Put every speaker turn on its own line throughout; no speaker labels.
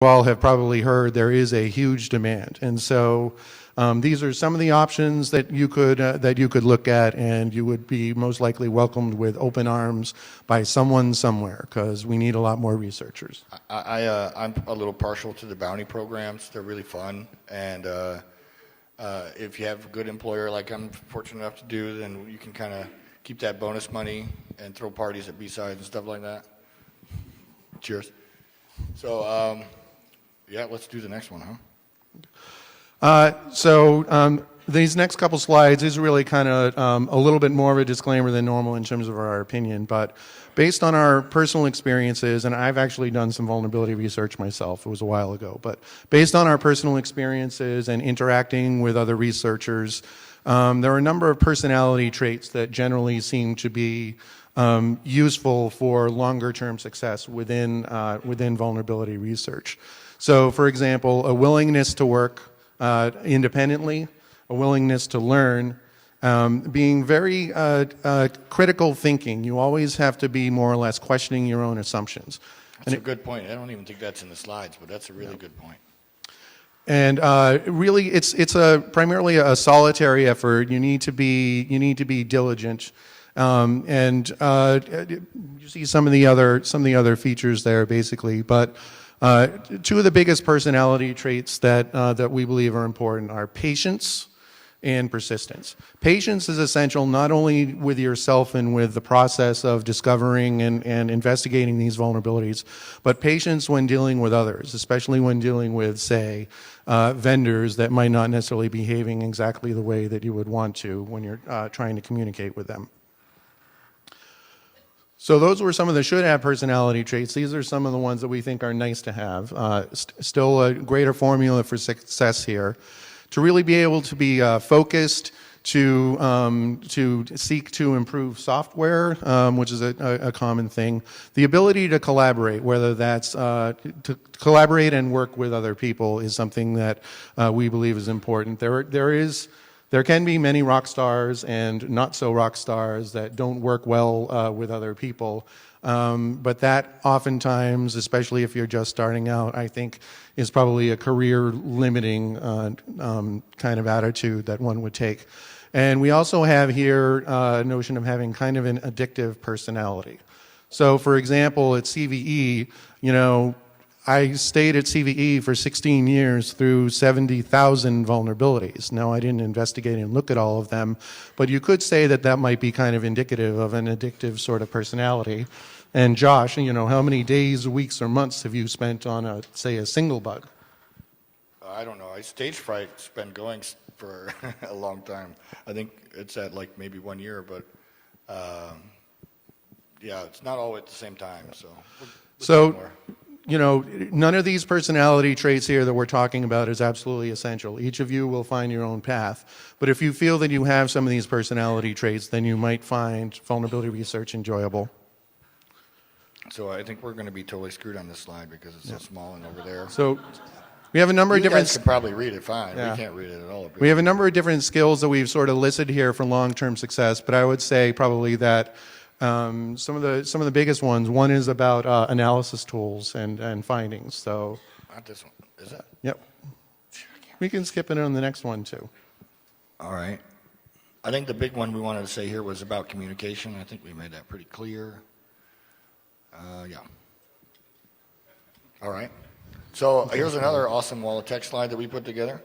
all have probably heard, there is a huge demand. And so these are some of the options that you could look at, and you would be most likely welcomed with open arms by someone somewhere, because we need a lot more researchers.
I'm a little partial to the bounty programs. They're really fun, and if you have a good employer like I'm fortunate enough to do, then you can kind of keep that bonus money and throw parties at B-sides and stuff like that. Cheers. So, yeah, let's do the next one, huh?
These next couple slides is really kind of a little bit more of a disclaimer than normal in terms of our opinion, but based on our personal experiences, and I've actually done some vulnerability research myself, it was a while ago, but based on our personal experiences and interacting with other researchers, there are a number of personality traits that generally seem to be useful for longer-term success within vulnerability research. So, for example, a willingness to work independently, a willingness to learn, being very critical thinking. You always have to be more or less questioning your own assumptions.
That's a good point. I don't even think that's in the slides, but that's a really good point.
And really, it's primarily a solitary effort. You need to be diligent. And you see some of the other features there, basically. But two of the biggest personality traits that we believe are important are patience and persistence. Patience is essential not only with yourself and with the process of discovering and investigating these vulnerabilities, but patience when dealing with others, especially when dealing with, say, vendors that might not necessarily be behaving exactly the way that you would want to when you're trying to communicate with them. So those were some of the should-have personality traits. These are some of the ones that we think are nice to have. Still a greater formula for success here. To really be able to be focused, to seek to improve software, which is a common thing. The ability to collaborate, whether that's to collaborate and work with other people, is something that we believe is important. There can be many rock stars and not so rock stars that don't work well with other people, but that oftentimes, especially if you're just starting out, I think is probably a career-limiting kind of attitude that one would take. And we also have here a notion of having kind of an addictive personality. So, for example, at CVE, I stayed at CVE for 16 years through 70,000 vulnerabilities. Now, I didn't investigate and look at all of them, but you could say that might be kind of indicative of an addictive sort of personality. And Josh, how many days, weeks, or months have you spent on, say, a single bug?
I don't know. Stage fright's been going for a long time. I think it's at like maybe 1 year, but yeah, it's not all at the same time. So none of these personality traits here that we're talking about is absolutely essential. Each of you will find your own path. But if you feel that you have some of these personality traits, then you might find vulnerability research enjoyable. So I think we're going to be totally screwed on this slide because it's so small and over there.
So we have a number of different...
You guys could probably read it fine. Yeah. We can't read it at all.
We have a number of different skills that we've sort of listed here for long-term success, but I would say probably that some of the biggest ones. One is about analysis tools and findings. So
not this one, is it?
Yep. We can skip it on the next one too.
All right. I think the big one we wanted to say here was about communication. I think we made that pretty clear. Yeah. All right. So here's another awesome wall of text slide that we put together,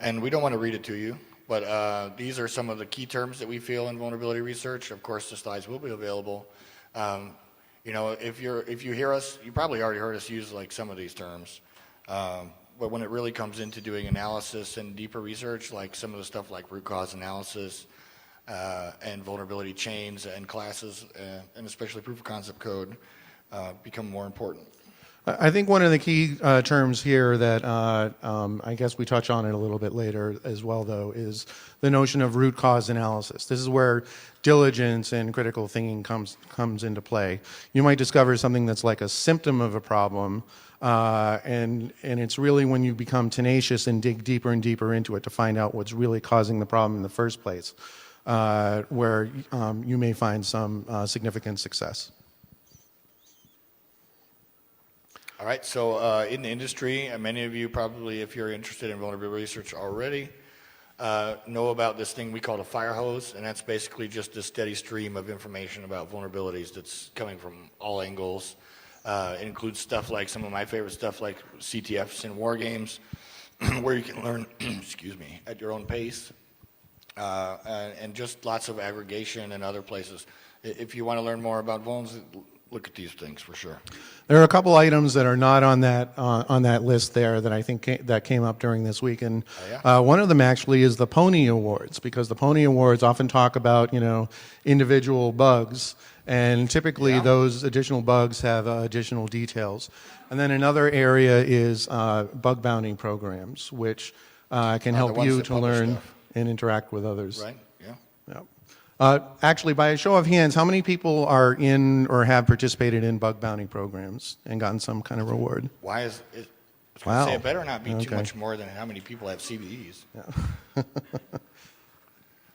and we don't want to read it to you. But these are some of the key terms that we feel in vulnerability research. Of course, the slides will be available. If you hear us, you probably already heard us use like some of these terms. But when it really comes into doing analysis and deeper research, like some of the stuff like root cause analysis and vulnerability chains and classes, and especially proof of concept code, become more important.
I think one of the key terms here that I guess we touch on it a little bit later as well, though, is the notion of root cause analysis. This is where diligence and critical thinking comes into play. You might discover something that's like a symptom of a problem, and it's really when you become tenacious and dig deeper and deeper into it to find out what's really causing the problem in the first place, where you may find some significant success.
All right, so in the industry, and many of you probably, if you're interested in vulnerability research already, know about this thing we call a fire hose, and that's basically just a steady stream of information about vulnerabilities that's coming from all angles. It includes stuff like some of my favorite stuff like CTFs in war games, where you can learn, excuse me, at your own pace, and just lots of aggregation and other places. If you want to learn more about vulns, look at these things for sure.
There are a couple items that are not on that list there that I think that came up during this week, and one of them actually is the Pony Awards, because the Pony Awards often talk about individual bugs, and typically those additional bugs have additional details. And then another area is bug bounty programs, which can help you to learn and interact with others.
Right. Yeah.
Actually, by a show of hands, how many people are in or have participated in bug bounty programs and gotten some kind of reward?
Why is it?
Wow.
Say it better not be too much more than how many people have CVEs.
Yeah.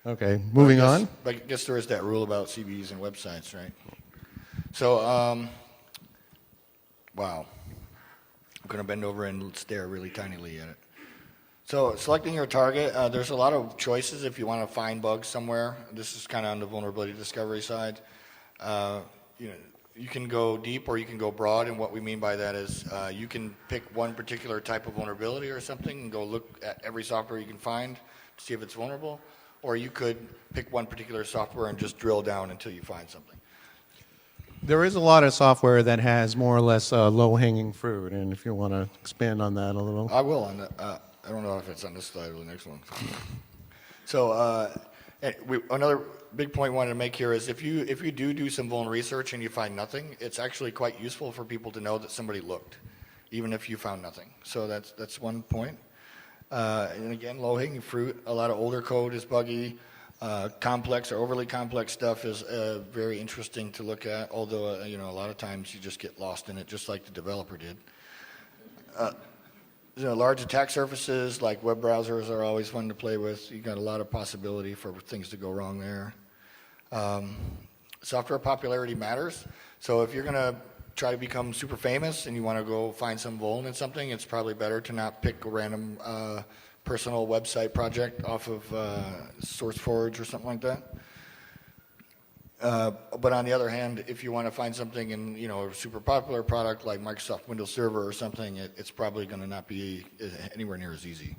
Okay, moving on.
But I guess there is that rule about CVEs and websites, right? So, wow. I'm going to bend over and stare really tinily at it. So selecting your target, there's a lot of choices if you want to find bugs somewhere. This is kind of on the vulnerability discovery side. You can go deep or you can go broad, and what we mean by that is you can pick one particular type of vulnerability or something and go look at every software you can find to see if it's vulnerable, or you could pick one particular software and just drill down until you find something.
There is a lot of software that has more or less low-hanging fruit, and if you want to expand on that a little.
I will. I don't know if it's on this slide or the next one. So another big point we wanted to make here is if you do some vuln research and you find nothing, it's actually quite useful for people to know that somebody looked, even if you found nothing. So that's one point. And again, low-hanging fruit. A lot of older code is buggy. Complex or overly complex stuff is very interesting to look at, although a lot of times you just get lost in it, just like the developer did. Large attack surfaces like web browsers are always fun to play with. You got a lot of possibility for things to go wrong there. Software popularity matters. So if you're going to try to become super famous and you want to go find some vuln in something, it's probably better to not pick a random personal website project off of SourceForge or something like that. But on the other hand, if you want to find something in a super popular product like Microsoft Windows Server or something, it's probably going to not be anywhere near as easy.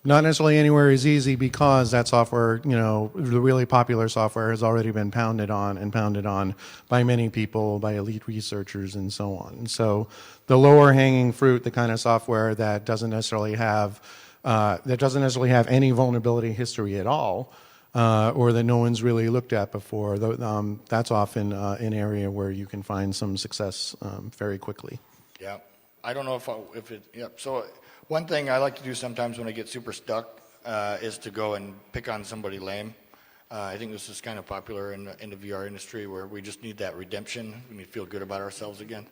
Not necessarily anywhere as easy because that software, the really popular software has already been pounded on by many people, by elite researchers and so on. And so the lower hanging fruit, the kind of software that doesn't necessarily have any vulnerability history at all, or that no one's really looked at before, that's often an area where you can find some success very quickly.
Yeah. I don't know if it, yeah. So one thing I like to do sometimes when I get super stuck is to go and pick on somebody lame. I think this is kind of popular in the VR industry where we just need that redemption. We need to feel good about ourselves again.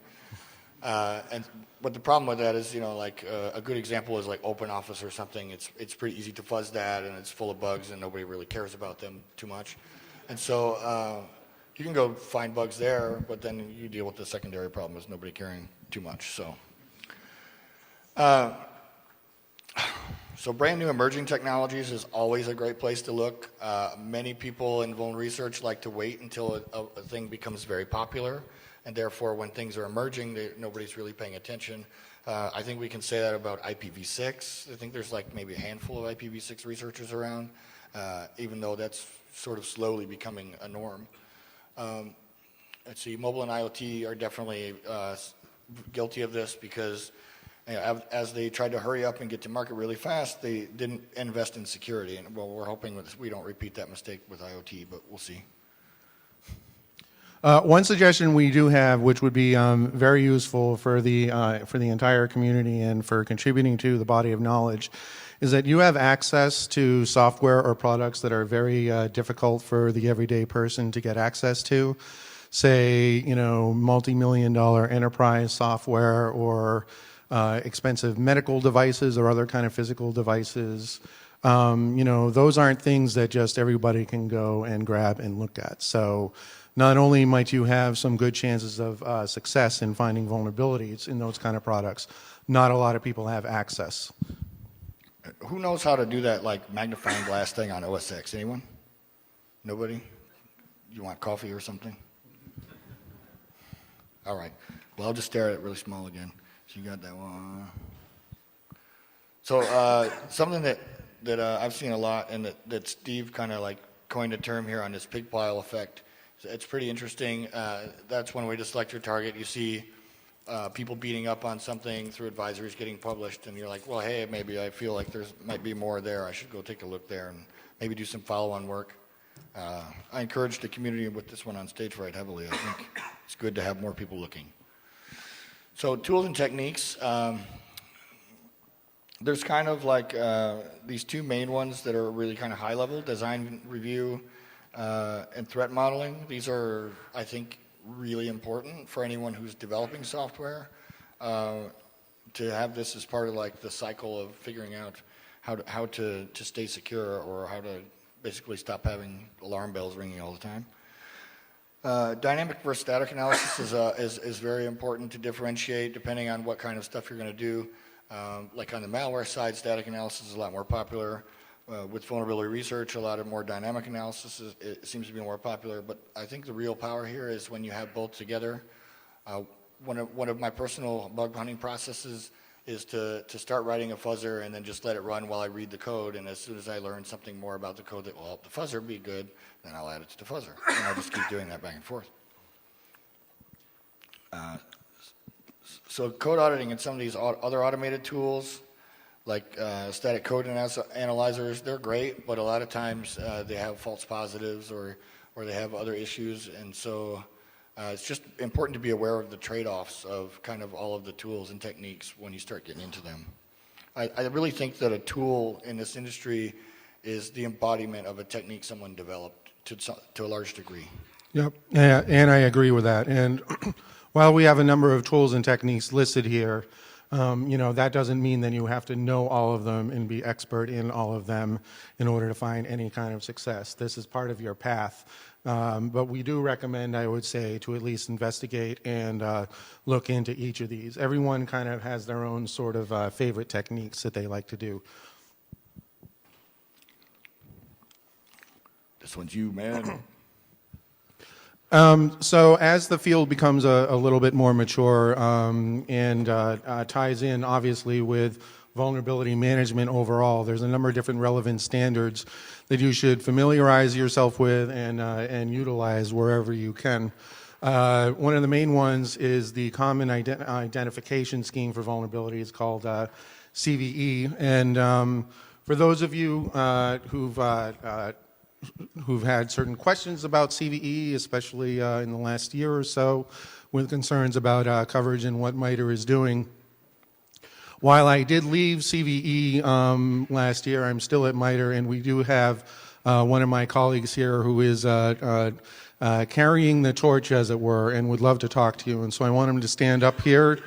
But the problem with that is, a good example is like OpenOffice or something. It's pretty easy to fuzz that, and it's full of bugs, and nobody really cares about them too much. And so you can go find bugs there, but then you deal with the secondary problem is nobody caring too much. So brand new emerging technologies is always a great place to look. Many people in vuln research like to wait until a thing becomes very popular, and therefore when things are emerging, nobody's really paying attention. I think we can say that about IPv6. I think there's like maybe a handful of IPv6 researchers around, even though that's sort of slowly becoming a norm. Let's see, mobile and IoT are definitely guilty of this because as they tried to hurry up and get to market really fast, they didn't invest in security. And well, we're hoping we don't repeat that mistake with IoT, but we'll see.
One suggestion we do have, which would be very useful for the entire community and for contributing to the body of knowledge, is that you have access to software or products that are very difficult for the everyday person to get access to. Say, multi-million-dollar enterprise software or expensive medical devices or other kind of physical devices. Those aren't things that just everybody can go and grab and look at. So not only might you have some good chances of success in finding vulnerabilities in those kind of products, not a lot of people have access.
Who knows how to do that, like magnifying glass thing on OS X? Anyone? Nobody? You want coffee or something? All right. Well, I'll just stare at it really small again. So you got that one. So something that I've seen a lot, and that Steve kind of like coined a term here on this pig pile effect. It's pretty interesting. That's one way to select your target. You see people beating up on something through advisories getting published, and you're like, well, hey, maybe I feel like there might be more there. I should go take a look there and maybe do some follow-on work. I encourage the community with this one on stage right heavily. I think it's good to have more people looking. So tools and techniques. There's kind of like these two main ones that are really kind of high level: design review and threat modeling. These are, I think, really important for anyone who's developing software to have this as part of like the cycle of figuring out how to stay secure, or how to basically stop having alarm bells ringing all the time. Dynamic versus static analysis is very important to differentiate depending on what kind of stuff you're going to do. Like on the malware side, static analysis is a lot more popular. With vulnerability research, a lot of more dynamic analysis it seems to be more popular. But I think the real power here is when you have both together. One of my personal bug hunting processes is to start writing a fuzzer and then just let it run while I read the code. And as soon as I learn something more about the code that will help the fuzzer be good, then I'll add it to the fuzzer. And I'll just keep doing that back and forth. So code auditing and some of these other automated tools, like static code analyzers, they're great, but a lot of times they have false positives or they have other issues. And so it's just important to be aware of the trade-offs of kind of all of the tools and techniques when you start getting into them. I really think that a tool in this industry is the embodiment of a technique someone developed to a large degree.
Yep, and I agree with that. And while we have a number of tools and techniques listed here, that doesn't mean that you have to know all of them and be expert in all of them in order to find any kind of success. This is part of your path. But we do recommend, I would say, to at least investigate and look into each of these. Everyone kind of has their own sort of favorite techniques that they like to do.
This one's you, man.
So as the field becomes a little bit more mature and ties in, obviously, with vulnerability management overall, there's a number of different relevant standards that you should familiarize yourself with and utilize wherever you can. One of the main ones is the Common Identification Scheme for Vulnerabilities called CVE. And for those of you who've had certain questions about CVE, especially in the last year or so, with concerns about coverage and what MITRE is doing. While I did leave CVE last year, I'm still at MITRE, and we do have one of my colleagues here who is carrying the torch, as it were, and would love to talk to you. And so I want him to stand up here.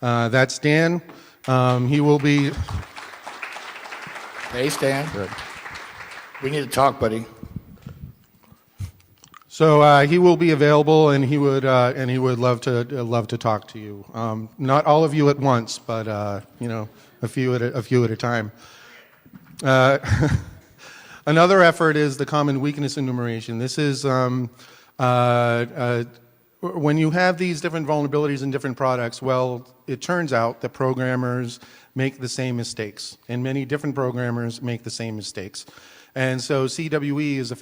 That's Dan. He will be...
Hey, Stan.
Good.
We need to talk, buddy.
So he will be available, and he would love to talk to you. Not all of you at once, but a few at a time. Another effort is the common weakness enumeration. This is when you have these different vulnerabilities in different products. Well, it turns out that programmers make the same mistakes, and many different programmers make the same mistakes. And so CWE is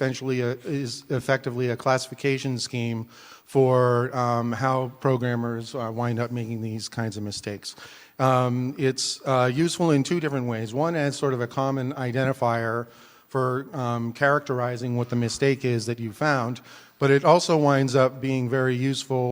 effectively a classification scheme for how programmers wind up making these kinds of mistakes. It's useful in two different ways. One, as sort of a common identifier for characterizing what the mistake is that you found, but it also winds up being very useful